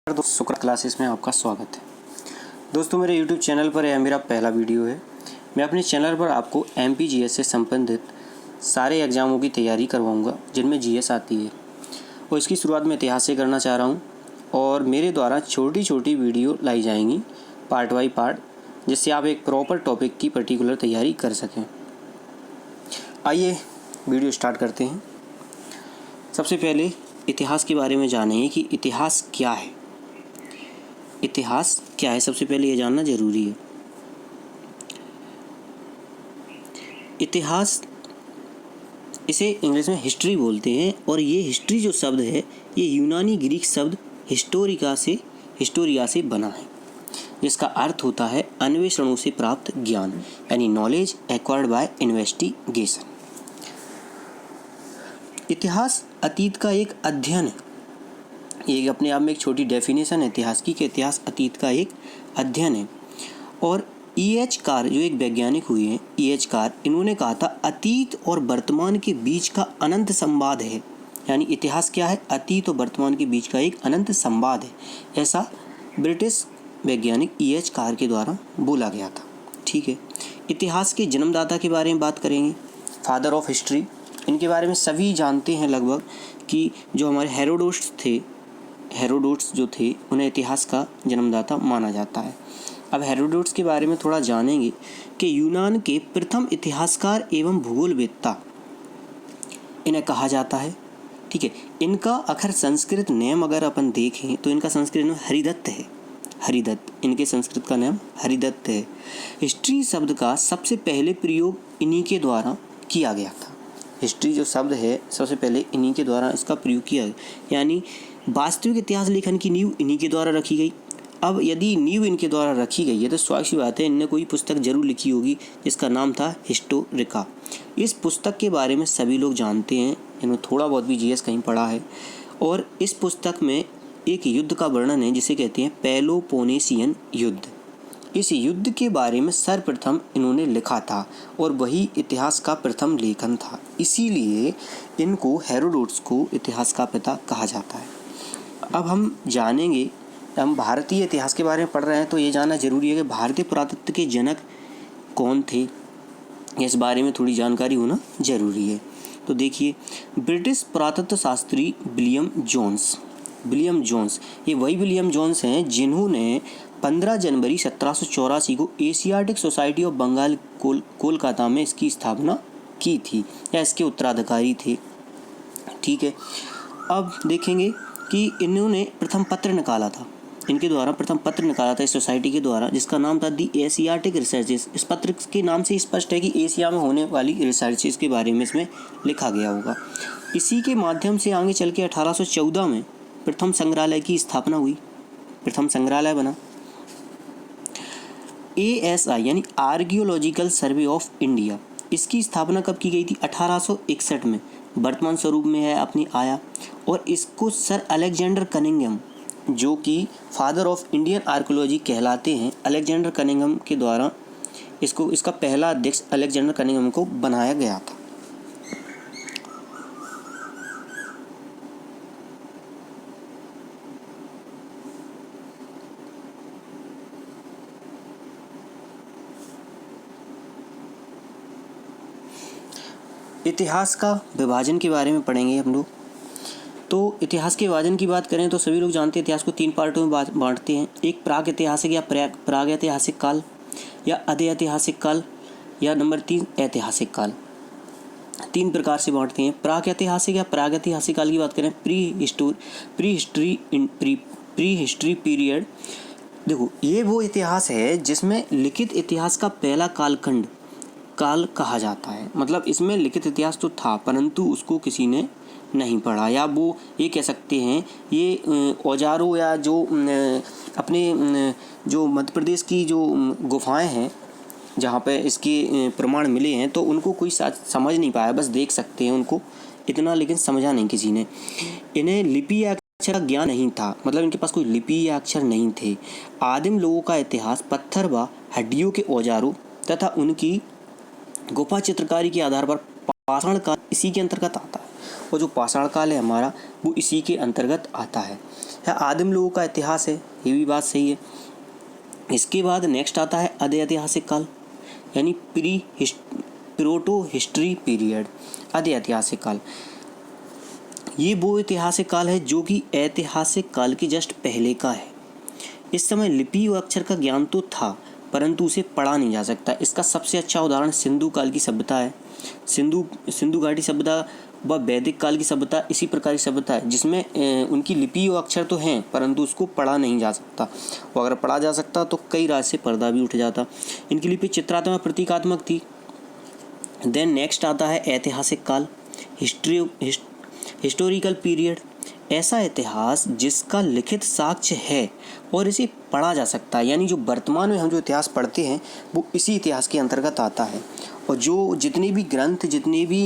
शुक्र क्लासेस में आपका स्वागत है। दोस्तों, मेरे YouTube चैनल पर यह मेरा पहला वीडियो है। मैं अपने चैनल पर आपको MPGS से संबंधित सारे एग्ज़ामों की तैयारी करवाऊंगा जिनमें GS आती है, और इसकी शुरुआत मैं इतिहास से करना चाह रहा हूं। और मेरे द्वारा छोटी छोटी वीडियो लाई जाएंगी पार्ट बाई पार्ट, जिससे आप एक प्रॉपर टॉपिक की पर्टिकुलर तैयारी कर सकें। आइए वीडियो स्टार्ट करते हैं। सबसे पहले इतिहास के बारे में जानेंगे कि इतिहास क्या है। इतिहास क्या है, सबसे पहले ये जानना ज़रूरी है। इतिहास, इसे इंग्लिश में हिस्ट्री बोलते हैं, और ये हिस्ट्री जो शब्द है ये यूनानी ग्रीक शब्द हिस्टोरिया से बना है, जिसका अर्थ होता है अन्वेषणों से प्राप्त ज्ञान, यानी नॉलेज एक्वायर्ड बाय इन्वेस्टिगेशन। इतिहास अतीत का एक अध्ययन है। ये अपने आप में एक छोटी डेफिनेशन है इतिहास की, कि इतिहास अतीत का एक अध्ययन है। और E.H. कार जो एक वैज्ञानिक हुए हैं, E.H. कार, इन्होंने कहा था अतीत और वर्तमान के बीच का अनंत संवाद है। यानी इतिहास क्या है? अतीत और वर्तमान के बीच का एक अनंत संवाद है। ऐसा ब्रिटिश वैज्ञानिक E.H. कार के द्वारा बोला गया था। ठीक है। इतिहास के जन्मदाता के बारे में बात करेंगे, फादर ऑफ हिस्ट्री। इनके बारे में सभी जानते हैं लगभग, कि जो हमारे हेरोडोट्स जो थे, उन्हें इतिहास का जन्मदाता माना जाता है। अब हेरोडोट्स के बारे में थोड़ा जानेंगे कि यूनान के प्रथम इतिहासकार एवं भूगोलवेत्ता इन्हें कहा जाता है। ठीक है। इनका अगर संस्कृत नेम अगर अपन देखें तो इनका संस्कृत नाम हरिदत्त है। हरिदत्त, इनके संस्कृत का नाम हरिदत्त है। हिस्ट्री शब्द का सबसे पहले प्रयोग इन्हीं के द्वारा किया गया था। हिस्ट्री जो शब्द है सबसे पहले इन्हीं के द्वारा इसका प्रयोग किया गया, यानी वास्तविक इतिहास लेखन की नींव इन्हीं के द्वारा रखी गई। अब यदि नींव इनके द्वारा रखी गई है तो स्वाभाविक सी बात है इनने कोई पुस्तक जरूर लिखी होगी, जिसका नाम था हिस्टोरिका। इस पुस्तक के बारे में सभी लोग जानते हैं, इन्होंने थोड़ा बहुत भी GS कहीं पढ़ा है। और इस पुस्तक में एक युद्ध का वर्णन है जिसे कहते हैं पेलोपोनेशियन युद्ध। इस युद्ध के बारे में सर्वप्रथम इन्होंने लिखा था, और वही इतिहास का प्रथम लेखन था। इसीलिए इनको हेरोडोट्स को इतिहास का पिता कहा जाता है। अब हम जानेंगे, हम भारतीय इतिहास के बारे में पढ़ रहे हैं तो ये जानना जरूरी है कि भारतीय पुरातत्व के जनक कौन थे। इस बारे में थोड़ी जानकारी होना जरूरी है। तो देखिए, ब्रिटिश पुरातत्व शास्त्री विलियम जोन्स, ये वही विलियम जोन्स हैं जिन्होंने 15 जनवरी 1784 को Asiatic society of Bengal Kolkata में इसकी स्थापना की थी, या इसके उत्तराधिकारी थे। ठीक है। अब देखेंगे कि इन्होंने प्रथम पत्र निकाला था, इस सोसाइटी के द्वारा, जिसका नाम था दी एशियाटिक रिसर्चेस। इस पत्र के नाम से स्पष्ट है कि एशिया में होने वाली रिसर्चेस के बारे में इसमें लिखा गया होगा। इसी के माध्यम से आगे चल के 1814 में प्रथम संग्रहालय की स्थापना हुई, प्रथम संग्रहालय बना। ASI यानी आर्कियोलॉजिकल सर्वे ऑफ इंडिया, इसकी स्थापना कब की गई थी? 1861 में, वर्तमान स्वरूप में है अपनी आया। और इसको सर अलेक्जेंडर कनिंघम, जो कि फादर ऑफ इंडियन आर्कियोलॉजी कहलाते हैं, अलेक्जेंडर कनिंघम के द्वारा इसका पहला अध्यक्ष अलेक्जेंडर कनिंघम को बनाया गया था। इतिहास का विभाजन के बारे में पढ़ेंगे हम लोग। तो इतिहास के विभाजन की बात करें तो सभी लोग जानते हैं इतिहास को 3 पार्टों में बांटते हैं। एक प्राग ऐतिहासिक या प्रागैतिहासिक काल, या अधैतिहासिक काल, या नंबर 3 ऐतिहासिक काल। 3 प्रकार से बांटते हैं। प्रागैतिहासिक या प्रागैतिहासिक काल की बात करें, प्री हिस्ट्री पीरियड। देखो, ये वो इतिहास है जिसमें लिखित इतिहास का पहला काल कहा जाता है। मतलब इसमें लिखित इतिहास तो था, परंतु उसको किसी ने नहीं पढ़ा, या वो ये कह सकते हैं ये औजारों, या जो अपने जो मध्य प्रदेश की जो गुफाएं हैं जहाँ पे इसके प्रमाण मिले हैं, तो उनको कोई समझ नहीं पाया, बस देख सकते हैं उनको इतना, लेकिन समझा नहीं किसी ने। इन्हें लिपि या अक्षर का ज्ञान नहीं था, मतलब इनके पास कोई लिपि या अक्षर नहीं थे। आदिम लोगों का इतिहास पत्थर व हड्डियों के औजारों तथा उनकी गुफा चित्रकारी के आधार पर पाषाण काल इसी के अंतर्गत आता है। और जो पाषाण काल है हमारा वो इसी के अंतर्गत आता है। यह आदिम लोगों का इतिहास है, ये भी बात सही है। इसके बाद नेक्स्ट आता है अधैतिहासिक काल, यानी प्रोटो हिस्ट्री पीरियड। अधैतिहासिक काल ये वो ऐतिहासिक काल है जो कि ऐतिहासिक काल के जस्ट पहले का है। इस समय लिपि और अक्षर का ज्ञान तो था परंतु उसे पढ़ा नहीं जा सकता। इसका सबसे अच्छा उदाहरण सिंधु काल की सभ्यता है। सिंधु घाटी सभ्यता व वैदिक काल की सभ्यता इसी प्रकार की सभ्यता है जिसमें उनकी लिपि और अक्षर तो हैं परंतु उसको पढ़ा नहीं जा सकता। वो अगर पढ़ा जा सकता तो कई राज्य से पर्दा भी उठ जाता। इनकी लिपि चित्रात्मक प्रतीकात्मक थी। देन नेक्स्ट आता है ऐतिहासिक काल, हिस्टोरिकल पीरियड। ऐसा इतिहास जिसका लिखित साक्ष्य है और इसे पढ़ा जा सकता है, यानी जो वर्तमान में हम जो इतिहास पढ़ते हैं वो इसी इतिहास के अंतर्गत आता है। और जो जितने भी ग्रंथ, जितने भी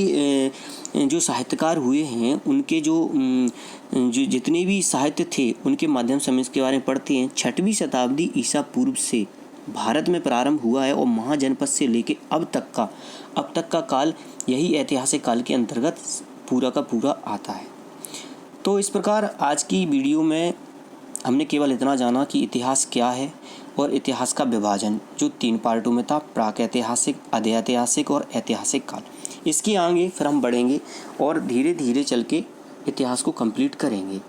जो साहित्यकार हुए हैं उनके जो जितने भी साहित्य थे उनके माध्यम से हम इसके बारे में पढ़ते हैं। 6वीं शताब्दी ईसा पूर्व से भारत में प्रारंभ हुआ है और महाजनपद से लेके अब तक का काल यही ऐतिहासिक काल के अंतर्गत पूरा का पूरा आता है। तो इस प्रकार आज की वीडियो में हमने केवल इतना जाना कि इतिहास क्या है और इतिहास का विभाजन जो 3 पार्टों में था, प्राक-ऐतिहासिक, अधैतिहासिक और ऐतिहासिक काल। इसके आगे फिर हम बढ़ेंगे और धीरे धीरे चल के इतिहास को कंप्लीट करेंगे।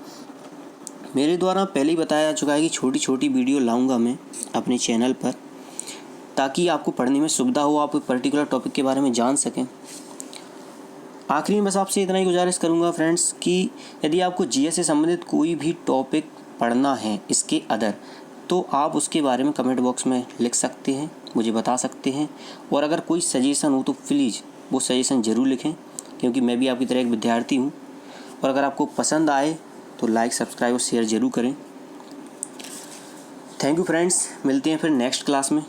मेरे द्वारा पहले ही बताया जा चुका है कि छोटी छोटी वीडियो लाऊंगा मैं अपने चैनल पर ताकि आपको पढ़ने में सुविधा हो, आप एक पर्टिकुलर टॉपिक के बारे में जान सकें। आखिरी में बस आपसे इतना ही गुजारिश करूंगा फ्रेंड्स कि यदि आपको जीएस से संबंधित कोई भी टॉपिक पढ़ना है इसके अदर, तो आप उसके बारे में कमेंट बॉक्स में लिख सकते हैं, मुझे बता सकते हैं। और अगर कोई सजेशन हो तो प्लीज़ वो सजेशन ज़रूर लिखें क्योंकि मैं भी आपकी तरह एक विद्यार्थी हूँ। और अगर आपको पसंद आए तो लाइक, सब्सक्राइब और शेयर ज़रूर करें। थैंक यू फ्रेंड्स, मिलते हैं फिर नेक्स्ट क्लास में।